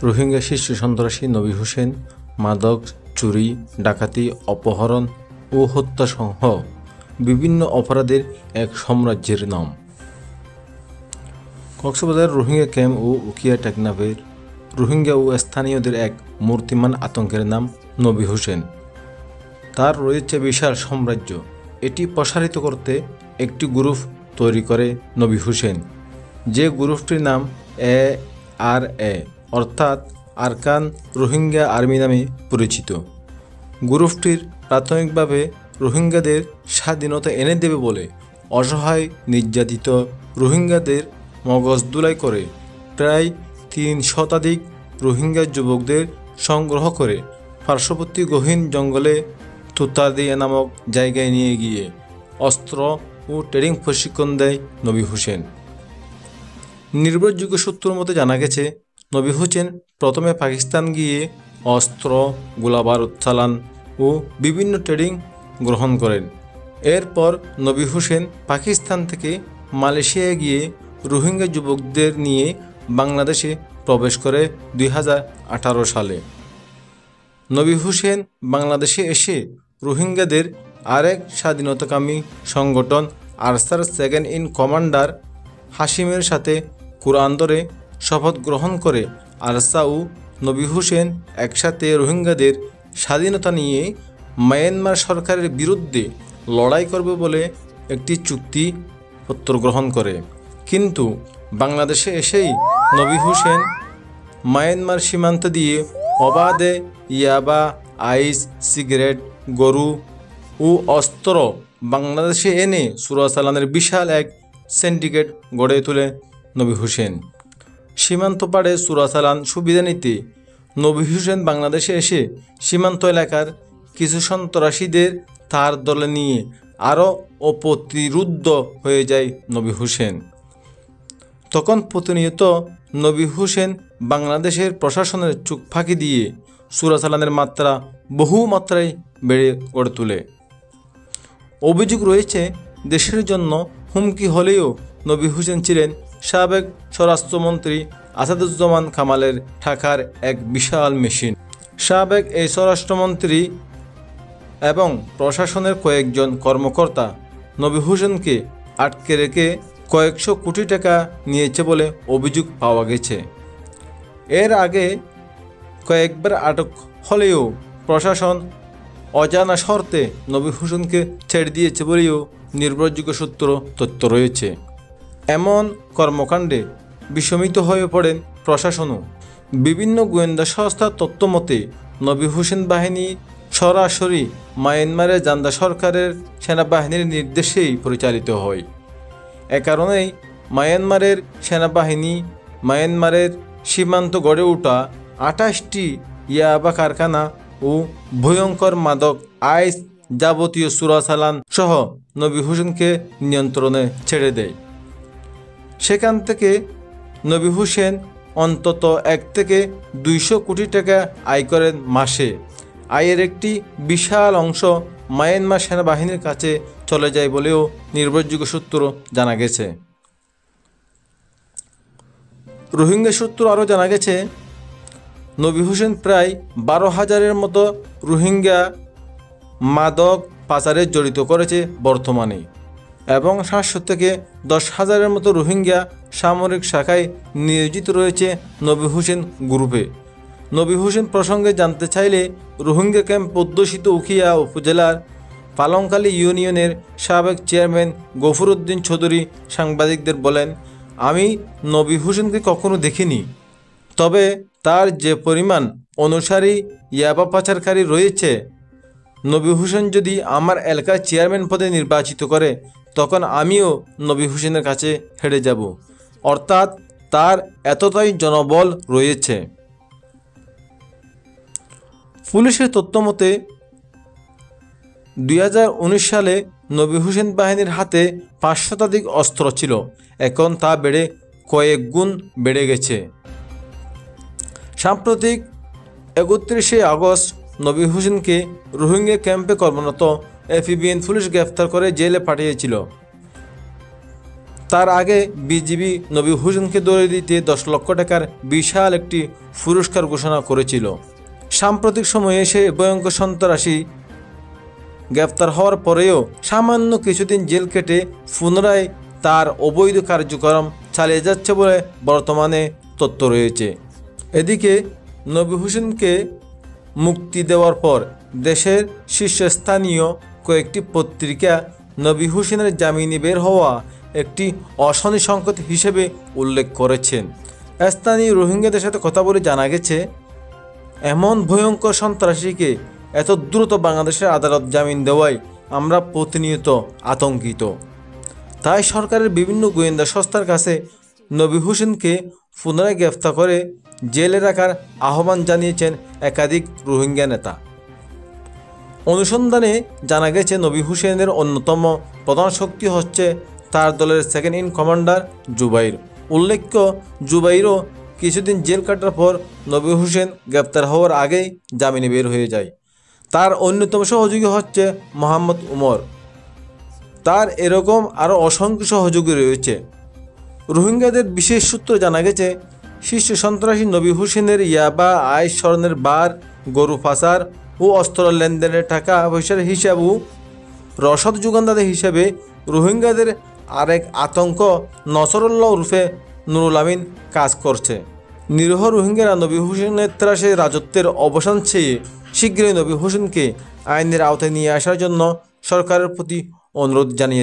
রোহিঙ্গা শীর্ষ সন্ত্রাসী নবী হোসেন মাদক চুরি, ডাকাতি, অপহরণ ও হত্যাসহ বিভিন্ন অপরাধের এক সাম্রাজ্যের নাম। কক্সবাজার রোহিঙ্গা ক্যাম্প ও উখিয়া টেকনাফের রোহিঙ্গা ও স্থানীয়দের এক মূর্তিমান আতঙ্কের নাম নবী হোসেন। তার রয়েছে বিশাল সাম্রাজ্য। এটি প্রসারিত করতে একটি গ্রুপ তৈরি করে নবী হোসেন, যে গ্রুপটির নাম ARA অর্থাৎ আরকান রোহিঙ্গা আর্মি নামে পরিচিত। গ্রুপটির প্রাথমিকভাবে রোহিঙ্গাদের স্বাধীনতা এনে দেবে বলে অসহায় নির্যাতিত রোহিঙ্গাদের মগজ ধুলাই করে প্রায় 3 শতাধিক রোহিঙ্গা যুবকদের সংগ্রহ করে পার্শ্ববর্তী গহীন জঙ্গলে তুতাদিয়া নামক জায়গায় নিয়ে গিয়ে অস্ত্র ও ট্রেনিং প্রশিক্ষণ দেয় নবী হোসেন। নির্ভরযোগ্য সূত্রের মতে জানা গেছে, নবী হোসেন প্রথমে পাকিস্তান গিয়ে অস্ত্র, গোলাবারুদ চালান ও বিভিন্ন ট্রেনিং গ্রহণ করেন। এরপর নবী হোসেন পাকিস্তান থেকে মালয়েশিয়ায় গিয়ে রোহিঙ্গা যুবকদের নিয়ে বাংলাদেশে প্রবেশ করে 2018 সালে। নবী হোসেন বাংলাদেশে এসে রোহিঙ্গাদের আরেক স্বাধীনতাকামী সংগঠন আরসার সেকেন্ড ইন কমান্ডার হাশিমের সাথে কোরআন ধরে শপথ গ্রহণ করে আরসা ও নবী হোসেন একসাথে রোহিঙ্গাদের স্বাধীনতা নিয়ে মায়ানমার সরকারের বিরুদ্ধে লড়াই করবে বলে একটি চুক্তিপত্র গ্রহণ করে। কিন্তু বাংলাদেশে এসেই নবী হোসেন মায়ানমার সীমান্ত দিয়ে অবাধে ইয়াবা, আইস, সিগারেট, গরু ও অস্ত্র বাংলাদেশে এনে চোরাচালানের বিশাল এক সিন্ডিকেট গড়ে তোলে নবী হোসেন। সীমান্ত পাড়ে চোরাচালান সুবিধা নিতে নবী হোসেন বাংলাদেশে এসে সীমান্ত এলাকার কিছু সন্ত্রাসীদের তার দলে নিয়ে আরও অপ্রতিরোধ্য হয়ে যায় নবী হোসেন। তখন প্রতিনিয়ত নবী হোসেন বাংলাদেশের প্রশাসনের চোখ ফাঁকি দিয়ে চোরাচালানের মাত্রা বহু মাত্রায় বেড়ে গড়ে তোলে। অভিযোগ রয়েছে, দেশের জন্য হুমকি হলেও নবী হোসেন ছিলেন সাবেক স্বরাষ্ট্রমন্ত্রী আসাদুজ্জামান কামালের টাকার এক বিশাল মেশিন। সাবেক এই স্বরাষ্ট্রমন্ত্রী এবং প্রশাসনের কয়েকজন কর্মকর্তা নবী হোসেনকে আটকে রেখে কয়েকশো কোটি টাকা নিয়েছে বলে অভিযোগ পাওয়া গেছে। এর আগে কয়েকবার আটক হলেও প্রশাসন অজানা শর্তে নবী হোসেনকে ছেড়ে দিয়েছে বলেও নির্ভরযোগ্য সূত্র তথ্য রয়েছে। এমন কর্মকাণ্ডে বিস্মিত হয়ে পড়েন প্রশাসনও। বিভিন্ন গোয়েন্দা সংস্থার তথ্য মতে নবী হোসেন বাহিনী সরাসরি মায়ানমারের জান্দা সরকারের সেনাবাহিনীর নির্দেশেই পরিচালিত হয়। এ কারণেই মায়ানমারের সেনাবাহিনী মায়ানমারের সীমান্ত গড়ে ওঠা 28টি ইয়াবা কারখানা ও ভয়ঙ্কর মাদক, আইস, যাবতীয় চোরাচালান সহ নবী হোসেনকে নিয়ন্ত্রণে ছেড়ে দেয়। সেখান থেকে নবী হোসেন অন্তত 1 থেকে 200 কোটি টাকা আয় করেন মাসে। আয়ের একটি বিশাল অংশ মায়ানমার সেনাবাহিনীর কাছে চলে যায় বলেও নির্ভরযোগ্য সূত্র জানা গেছে। রোহিঙ্গা সূত্র আরও জানা গেছে, নবী হোসেন প্রায় 12,000-এর মতো রোহিঙ্গা মাদক পাচারে জড়িত করেছে বর্তমানে, এবং 700 থেকে 10,000-এর মতো রোহিঙ্গা সামরিক শাখায় নিয়োজিত রয়েছে নবী হোসেন গ্রুপে। নবী হোসেন প্রসঙ্গে জানতে চাইলে রোহিঙ্গা ক্যাম্প অধ্যুষিত উখিয়া উপজেলার পালংখালী ইউনিয়নের সাবেক চেয়ারম্যান গফুরউদ্দিন চৌধুরী সাংবাদিকদের বলেন, আমি নবী হোসেনকে কখনো দেখিনি, তবে তার যে পরিমাণ অনুসারী ইয়াবা পাচারকারী রয়েছে, নবী হোসেন যদি আমার এলাকার চেয়ারম্যান পদে নির্বাচিত করে তখন আমিও নবী হোসেনের কাছে হেরে যাব। অর্থাৎ তার এতটাই জনবল রয়েছে। পুলিশের তথ্য মতে 2019 সালে নবী হোসেন বাহিনীর হাতে 5 শতাধিক অস্ত্র ছিল। এখন তা বেড়ে কয়েক গুণ বেড়ে গেছে। সাম্প্রতিক 31শে আগস্ট নবী হোসেনকে রোহিঙ্গা ক্যাম্পে কর্মরত এফবিএন পুলিশ গ্রেফতার করে জেলে পাঠিয়েছিল। তার আগে বিজিবি নবী হোসেনকে ধরে দিতে 10 লক্ষ টাকার বিশাল একটি পুরস্কার ঘোষণা করেছিল। সাম্প্রতিক সময়ে সে ভয়ঙ্কর সন্ত্রাসী গ্রেফতার হওয়ার পরেও সামান্য কিছুদিন জেল কেটে পুনরায় তার অবৈধ কার্যক্রম চালিয়ে যাচ্ছে বলে বর্তমানে তথ্য রয়েছে। এদিকে নবী হোসেনকে মুক্তি দেওয়ার পর দেশের শীর্ষস্থানীয় কয়েকটি পত্রিকা নবী হোসেনের জামিনে বের হওয়া একটি অশনি সংকেত হিসেবে উল্লেখ করেছেন। স্থানীয় রোহিঙ্গাদের সাথে কথা বলে জানা গেছে, এমন ভয়ঙ্কর সন্ত্রাসীকে এত দ্রুত বাংলাদেশের আদালত জামিন দেওয়ায় আমরা প্রতিনিয়ত আতঙ্কিত। তাই সরকারের বিভিন্ন গোয়েন্দা সংস্থার কাছে নবী হোসেনকে পুনরায় গ্রেফতার করে জেলে রাখার আহ্বান জানিয়েছেন একাধিক রোহিঙ্গা নেতা। অনুসন্ধানে জানা গেছে নবী হোসেনের অন্যতম প্রধান শক্তি হচ্ছে তার দলের সেকেন্ড ইন কমান্ডার জুবাইর। উল্লেখ্য, জুবাইরও কিছুদিন জেল কাটার পর নবী হোসেন গ্রেপ্তার হওয়ার আগেই জামিনে বের হয়ে যায়। তার অন্যতম সহযোগী হচ্ছে মোহাম্মদ উমর। তার এরকম আরও অসংখ্য সহযোগী রয়েছে। রোহিঙ্গাদের বিশেষ সূত্র জানা গেছে, শীর্ষ সন্ত্রাসী নবী হোসেনের ইয়াবা, আইস স্বর্ণের বার, গরু পাচার ও অস্ত্র লেনদেনের টাকা পয়সার হিসাব ও রসদ যোগানদাতা হিসেবে রোহিঙ্গাদের আরেক আতঙ্ক নসরুল্লাহ উরফে নুরুল আমিন কাজ করছে। নিরীহ রোহিঙ্গারা নবী হোসেনের ত্রাসে রাজত্বের অবসান চেয়ে শীঘ্রই নবী হোসেনকে আইনের আওতায় নিয়ে আসার জন্য সরকারের প্রতি অনুরোধ জানিয়েছে।